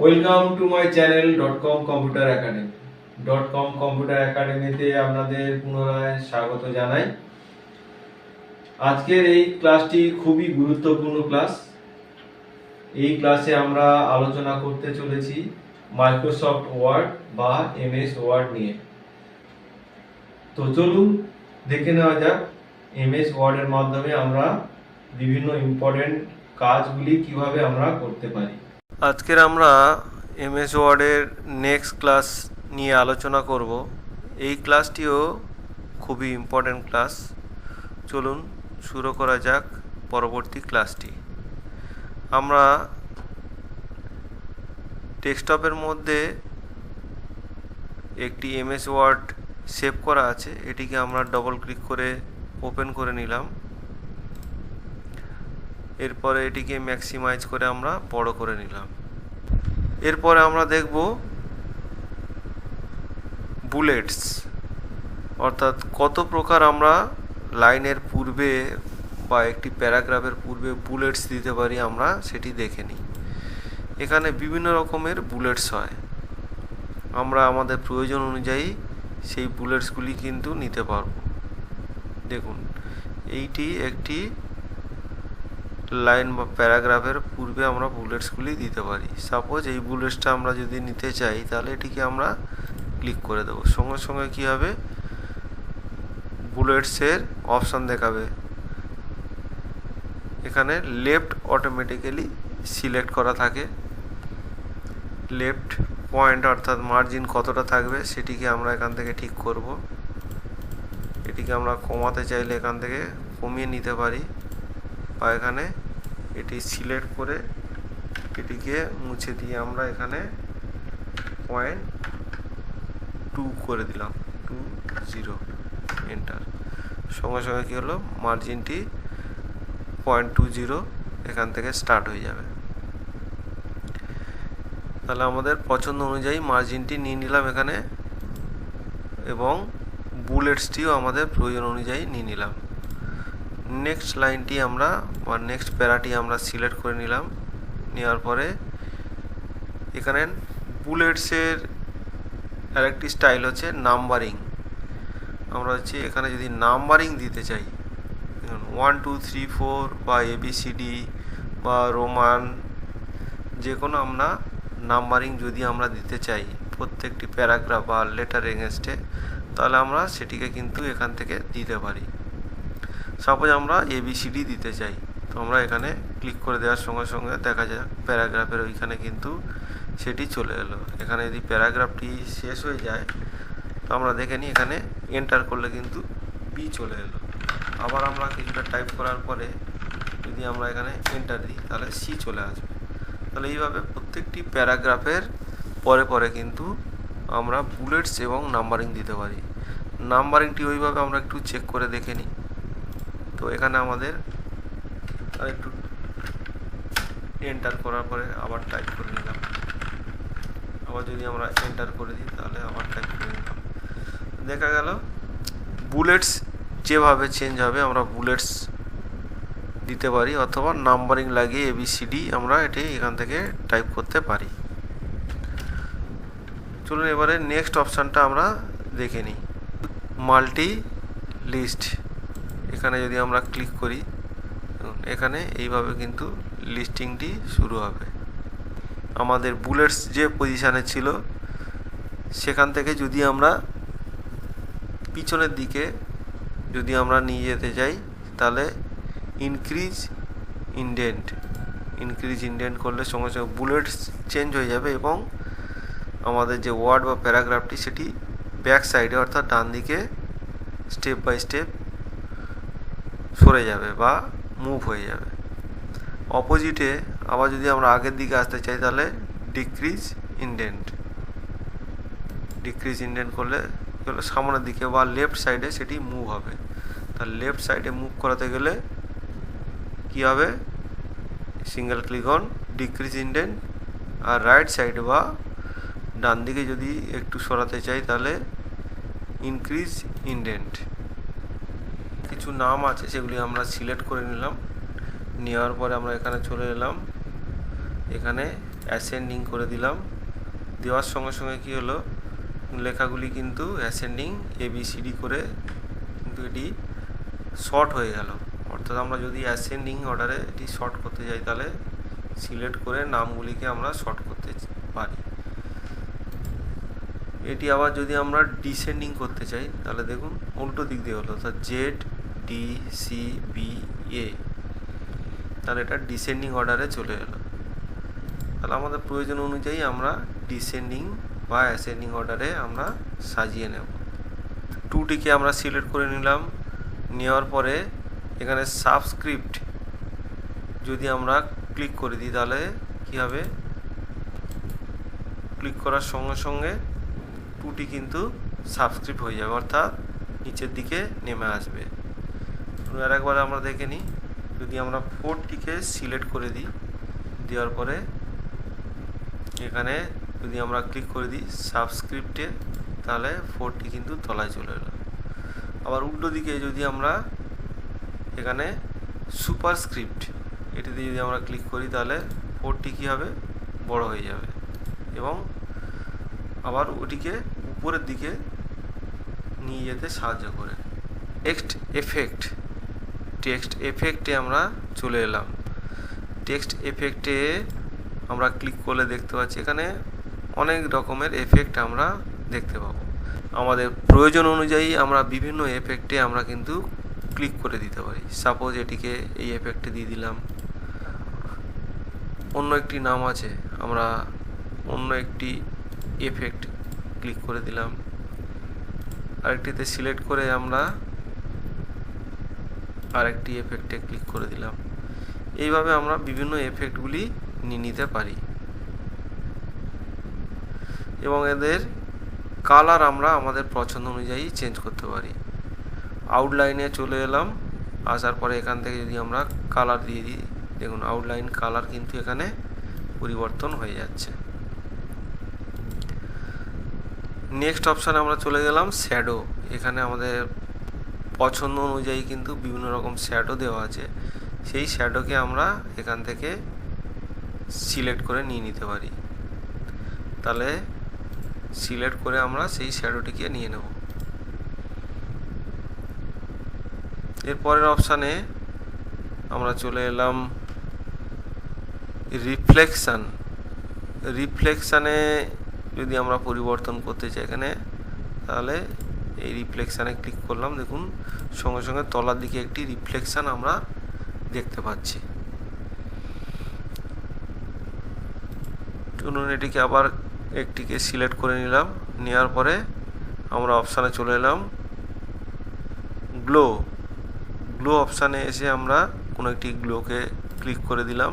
Welcome to my channel .com computer academy. .com computer একাডেমিতে আপনাদের পুনরায় স্বাগত জানাই। আজকের এই ক্লাসটি খুবই গুরুত্বপূর্ণ ক্লাস। এই ক্লাসে আমরা আলোচনা করতে চলেছি মাইক্রোসফট ওয়ার্ড বা এমএস ওয়ার্ড নিয়ে। তো চলুন দেখে নেওয়া যাক এমএস ওয়ার্ডের মাধ্যমে আমরা বিভিন্ন ইম্পর্টেন্ট কাজগুলি কিভাবে আমরা করতে পারি। আজকের আমরা এমএস ওয়ার্ডের নেক্সট ক্লাস নিয়ে আলোচনা করব। এই ক্লাসটিও খুবই ইম্পর্টেন্ট ক্লাস। চলুন শুরু করা যাক পরবর্তী ক্লাসটি। আমরা ডেস্কটপের মধ্যে একটি এমএস ওয়ার্ড সেভ করা আছে, এটিকে আমরা ডবল ক্লিক করে ওপেন করে নিলাম। এরপরে এটিকে ম্যাক্সিমাইজ করে আমরা বড় করে নিলাম। এরপরে আমরা দেখব বুলেটস, অর্থাৎ কত প্রকার আমরা লাইনের পূর্বে বা একটি প্যারাগ্রাফের পূর্বে বুলেটস দিতে পারি, আমরা সেটি দেখে নিই। এখানে বিভিন্ন রকমের বুলেটস হয়, আমরা আমাদের প্রয়োজন অনুযায়ী সেই বুলেটসগুলি কিন্তু নিতে পারব। দেখুন, এইটি একটি লাইন বা প্যারাগ্রাফের পূর্বে আমরা বুলেটসগুলি দিতে পারি। সাপোজ এই বুলেটসটা আমরা যদি নিতে চাই, তাহলে এটিকে আমরা ক্লিক করে দেবো। সঙ্গে সঙ্গে কী হবে, বুলেটসের অপশান দেখাবে। এখানে লেফট অটোমেটিক্যালি সিলেক্ট করা থাকে। লেফট পয়েন্ট অর্থাৎ মার্জিন কতটা থাকবে সেটিকে আমরা এখান থেকে ঠিক করব। এটিকে আমরা কমাতে চাইলে এখান থেকে কমিয়ে নিতে পারি, বা এখানে এটি সিলেক্ট করে এটিকে মুছে দিয়ে আমরা এখানে 0.2 করে দিলাম, 20 এন্টার। সঙ্গে সঙ্গে কী হলো, মার্জিনটি 0.20 এখান থেকে স্টার্ট হয়ে যাবে। তাহলে আমাদের পছন্দ অনুযায়ী মার্জিনটি নিয়ে নিলাম এখানে, এবং বুলেটসটিও আমাদের প্রয়োজন অনুযায়ী নিয়ে নিলাম। নেক্সট লাইনটি আমরা বা নেক্সট প্যারাটি আমরা সিলেক্ট করে নিলাম। নেওয়ার পরে এখানে বুলেটসের আরেকটি স্টাইল হচ্ছে নাম্বারিং। আমরা হচ্ছে এখানে যদি নাম্বারিং দিতে চাই, 1 2 3 4 বা ABCD বা রোমান, যে কোনো আমরা নাম্বারিং যদি আমরা দিতে চাই প্রত্যেকটি প্যারাগ্রাফ বা লেটার এগেনস্টে, তাহলে আমরা সেটিকে কিন্তু এখান থেকে দিতে পারি। সাপোজ আমরা ABCD দিতে চাই, তো আমরা এখানে ক্লিক করে দেওয়ার সঙ্গে সঙ্গে দেখা যায় প্যারাগ্রাফের ওইখানে কিন্তু সেটি চলে এলো। এখানে যদি প্যারাগ্রাফটি শেষ হয়ে যায়, তো আমরা দেখে নিই এখানে এন্টার করলে কিন্তু B চলে এলো। আবার আমরা কিছুটা টাইপ করার পরে যদি আমরা এখানে এন্টার দিই, তাহলে C চলে আসবে। তাহলে এইভাবে প্রত্যেকটি প্যারাগ্রাফের পরে পরে কিন্তু আমরা বুলেটস এবং নাম্বারিং দিতে পারি। নাম্বারিংটি ওইভাবে আমরা একটু চেক করে দেখে নিই। তো এখানে আমাদের একটু এন্টার করার পরে আবার টাইপ করে নিলাম। আবার যদি আমরা এন্টার করে দিই, তাহলে আবার টাইপ করে নিলাম। দেখা গেল বুলেটস যেভাবে চেঞ্জ হবে, আমরা বুলেটস দিতে পারি, অথবা নাম্বারিং লাগিয়ে ABCD আমরা এটি এখান থেকে টাইপ করতে পারি। চলুন এবারে নেক্সট অপশানটা আমরা দেখে নিই, মাল্টি লিস্ট। এখানে যদি আমরা ক্লিক করি, এখানে এইভাবে কিন্তু লিস্টিংটি শুরু হবে। আমাদের বুলেটস যে পজিশানে ছিল সেখান থেকে যদি আমরা পিছনের দিকে যদি আমরা নিয়ে যেতে চাই, তাহলে ইনক্রিজ ইনডেন্ট করলে সঙ্গে সঙ্গে বুলেটস চেঞ্জ হয়ে যাবে, এবং আমাদের যে ওয়ার্ড বা প্যারাগ্রাফটি সেটি ব্যাক সাইডে অর্থাৎ ডান দিকে স্টেপ বাই স্টেপ সরে যাবে বা মুভ হয়ে যাবে। অপোজিটে আবার যদি আমরা আগের দিকে আসতে চাই, তাহলে ডিক্রিজ ইনডেন্ট করলে সামনের দিকে বা লেফট সাইডে সেটি মুভ হবে। তাহলে লেফট সাইডে মুভ করাতে গেলে কী হবে, single click on decrease indent. আর রাইট সাইড বা ডান দিকে যদি একটু সরাতে চাই, তাহলে ইনক্রিজ ইনডেন্ট। কিছু নাম আছে সেগুলি আমরা সিলেক্ট করে নিলাম। নেওয়ার পরে আমরা এখানে চলে এলাম, এখানে অ্যাসেন্ডিং করে দিলাম। দেওয়ার সঙ্গে সঙ্গে কী হলো, লেখাগুলি কিন্তু অ্যাসেন্ডিং ABCD করে কিন্তু এটি শর্ট হয়ে গেল। অর্থাৎ আমরা যদি অ্যাসেন্ডিং অর্ডারে এটি শর্ট করতে যাই তাহলে সিলেক্ট করে নামগুলিকে আমরা শর্ট করতে পারি। এটি আবার যদি আমরা ডিসেন্ডিং করতে চাই তাহলে দেখুন উল্টো দিক দিয়ে হলো, অর্থাৎ ZDCBA, তাহলে এটা ডিসেন্ডিং অর্ডারে চলে এলো। তাহলে আমাদের প্রয়োজন অনুযায়ী আমরা ডিসেন্ডিং বা অ্যাসেন্ডিং অর্ডারে আমরা সাজিয়ে নেব। 2টিকে আমরা সিলেক্ট করে নিলাম। নেওয়ার পরে এখানে সাবস্ক্রিপ্ট যদি আমরা ক্লিক করে দিই তাহলে কী হবে, ক্লিক করার সঙ্গে সঙ্গে 2টি কিন্তু সাবস্ক্রিপ্ট হয়ে যাবে, অর্থাৎ নিচের দিকে নেমে আসবে। আর একবার আমরা দেখে নিই, যদি আমরা 4টিকে সিলেক্ট করে দিই, দেওয়ার পরে এখানে যদি আমরা ক্লিক করে দিই সাবস্ক্রিপ্টে তাহলে 4টি কিন্তু তলায় চলে এলো। আবার উল্টো দিকে যদি আমরা এখানে সুপারস্ক্রিপ্ট এটিতে যদি আমরা ক্লিক করি তাহলে 4টি কী হবে, বড় হয়ে যাবে এবং আবার ওটিকে উপরের দিকে নিয়ে যেতে সাহায্য করে। টেক্সট এফেক্টে আমরা চলে এলাম। টেক্সট এফেক্টে আমরা ক্লিক করলে দেখতে পাচ্ছি এখানে অনেক রকমের এফেক্ট আমরা দেখতে পাবো। আমাদের প্রয়োজন অনুযায়ী আমরা বিভিন্ন এফেক্টে আমরা কিন্তু ক্লিক করে দিতে পারি। সাপোজ এটিকে এই এফেক্টে দিয়ে দিলাম, অন্য একটি নাম আছে, আমরা অন্য একটি এফেক্ট ক্লিক করে দিলাম, আরেকটিতে সিলেক্ট করে আমরা আরেকটি এফেক্টে ক্লিক করে দিলাম। এইভাবে আমরা বিভিন্ন এফেক্টগুলি নিয়ে নিতে পারি এবং এদের কালার আমরা আমাদের পছন্দ অনুযায়ী চেঞ্জ করতে পারি। আউটলাইনে চলে এলাম, আসার পরে এখান থেকে যদি আমরা কালার দিয়ে দিই, দেখুন আউটলাইন কালার কিন্তু এখানে পরিবর্তন হয়ে যাচ্ছে। নেক্সট অপশানে আমরা চলে গেলাম শ্যাডো। এখানে আমাদের পছন্দ অনুযায়ী কিন্তু বিভিন্ন রকম শ্যাডো দেওয়া আছে, সেই শ্যাডোকে আমরা এখান থেকে সিলেক্ট করে নিয়ে নিতে পারি। তাহলে সিলেক্ট করে আমরা সেই শ্যাডোটিকে নিয়ে নেব। এরপরের অপশানে আমরা চলে এলাম রিফ্লেকশানে যদি আমরা পরিবর্তন করতে চাই এখানে, তাহলে এই রিফ্লেকশানে ক্লিক করলাম, দেখুন সঙ্গে সঙ্গে তলার দিকে একটি রিফ্লেকশান আমরা দেখতে পাচ্ছি। চলুন এটিকে আবার একটিকে সিলেক্ট করে নিলাম। নেওয়ার পরে আমরা অপশানে চলে এলাম গ্লো অপশানে এসে আমরা কোনো একটি গ্লোকে ক্লিক করে দিলাম।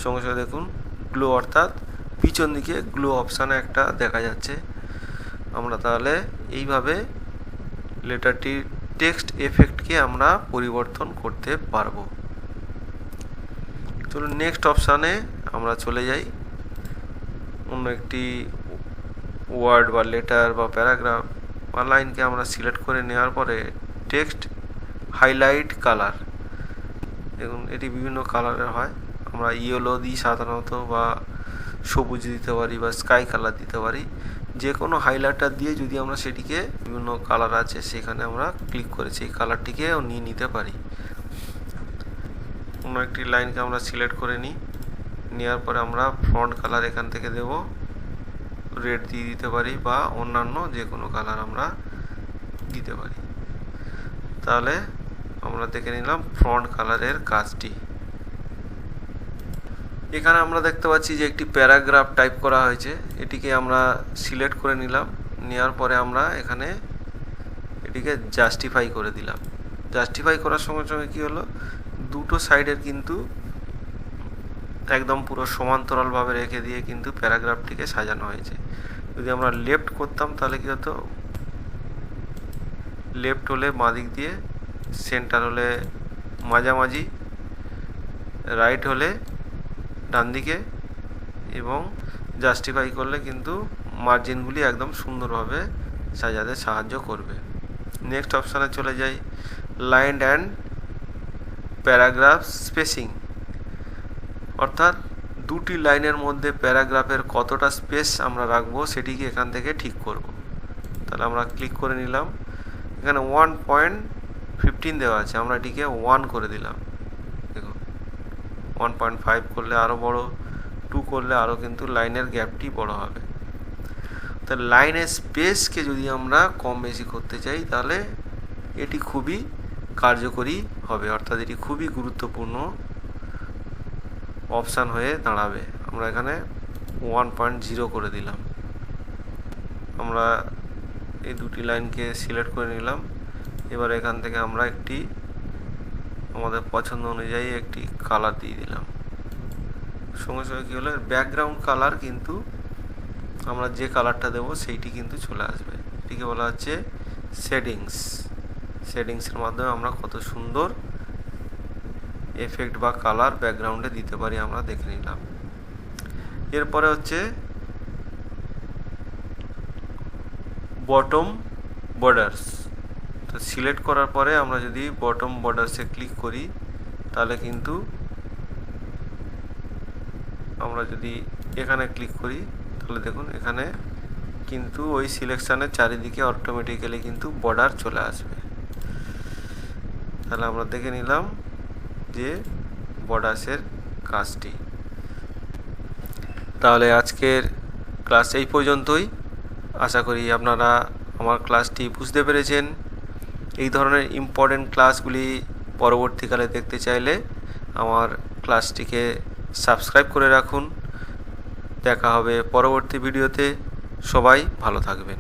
সঙ্গে সঙ্গে দেখুন গ্লো অর্থাৎ পিছন দিকে গ্লো অপশানে একটা দেখা যাচ্ছে। আমরা তাহলে এইভাবে লেটারটির টেক্সট এফেক্টকে আমরা পরিবর্তন করতে পারবো। চলুন নেক্সট অপশানে আমরা চলে যাই। অন্য একটি ওয়ার্ড বা লেটার বা প্যারাগ্রাফ বা লাইনকে আমরা সিলেক্ট করে নেওয়ার পরে টেক্সট হাইলাইট কালার, দেখুন এটি বিভিন্ন কালারের হয়। আমরা ইয়েলো দিই সাধারণত, বা সবুজ দিতে পারি, বা স্কাই কালার দিতে পারি। যে কোনো হাইলাইটার দিয়ে যদি আমরা সেটিকে বিভিন্ন কালার আছে সেখানে আমরা ক্লিক করে সেই কালারটিকেও নিয়ে নিতে পারি। অন্য একটি লাইনকে আমরা সিলেক্ট করে নিই, নেওয়ার পরে আমরা ফন্ট কালার এখান থেকে দেব, রেড দিয়ে দিতে পারি বা অন্যান্য যে কোনো কালার আমরা দিতে পারি। তাহলে আমরা দেখে নিলাম ফন্ট কালারের কাজটি। এখানে আমরা দেখতে পাচ্ছি যে একটি প্যারাগ্রাফ টাইপ করা হয়েছে, এটিকে আমরা সিলেক্ট করে নিলাম। নেওয়ার পরে আমরা এখানে এটিকে জাস্টিফাই করে দিলাম। জাস্টিফাই করার সঙ্গে সঙ্গে কী হলো, দুটো সাইডের কিন্তু একদম পুরো সমান্তরালভাবে রেখে দিয়ে কিন্তু প্যারাগ্রাফটিকে সাজানো হয়েছে। যদি আমরা লেফট করতাম তাহলে কী হতো, লেফট হলে বাঁ দিক দিয়ে, সেন্টার হলে মাঝামাঝি, রাইট হলে ডান দিকে, এবং জাস্টিফাই করলে কিন্তু মার্জিনগুলি একদম সুন্দরভাবে সাজাতে সাহায্য করবে। নেক্সট অপশানে চলে যাই, লাইন অ্যান্ড প্যারাগ্রাফ স্পেসিং, অর্থাৎ দুটি লাইনের মধ্যে প্যারাগ্রাফের কতটা স্পেস আমরা রাখবো সেটিকে এখান থেকে ঠিক করব। তাহলে আমরা ক্লিক করে নিলাম। এখানে 1.15 দেওয়া আছে, আমরা এটিকে 1 করে দিলাম। দেখুন 1.5 করলে আরও বড়, 2 করলে আরও কিন্তু লাইনের গ্যাপটি বড় হবে। তো লাইনের স্পেসকে যদি আমরা কম বেশি করতে চাই তাহলে এটি খুবই কার্যকরী হবে, অর্থাৎ এটি খুবই গুরুত্বপূর্ণ অপশান হয়ে দাঁড়াবে। আমরা এখানে 1.0 করে দিলাম। আমরা এই দুটি লাইনকে সিলেক্ট করে নিলাম। এবার এখান থেকে আমরা একটি আমাদের পছন্দ অনুযায়ী একটি কালার দিয়ে দিলাম। সঙ্গে সঙ্গে কী হলো, ব্যাকগ্রাউন্ড কালার কিন্তু আমরা যে কালারটা দেবো সেইটি কিন্তু চলে আসবে। এটিকে বলা হচ্ছে শেডিংস। শেডিংসের মাধ্যমে আমরা কত সুন্দর এফেক্ট বা কালার ব্যাকগ্রাউন্ডে দিতে পারি আমরা দেখে নিলাম। এরপরে হচ্ছে বটম বর্ডার্স। তো সিলেক্ট করার পরে আমরা যদি বটম বর্ডার্সে ক্লিক করি তাহলে কিন্তু আমরা যদি এখানে ক্লিক করি তাহলে দেখুন এখানে কিন্তু ওই সিলেকশানের চারিদিকে অটোমেটিক্যালি কিন্তু বর্ডার চলে আসবে। তাহলে আমরা দেখে নিলাম যে বর্ডার্সের কাজটি। তাহলে আজকের ক্লাস এই পর্যন্তই। আশা করি আপনারা আমার ক্লাসটি বুঝতে পেরেছেন। এই ধরনের ইম্পর্টেন্ট ক্লাসগুলি পরবর্তীকালে দেখতে চাইলে আমার ক্লাসটিকে সাবস্ক্রাইব করে রাখুন। দেখা হবে পরবর্তী ভিডিওতে। সবাই ভালো থাকবেন।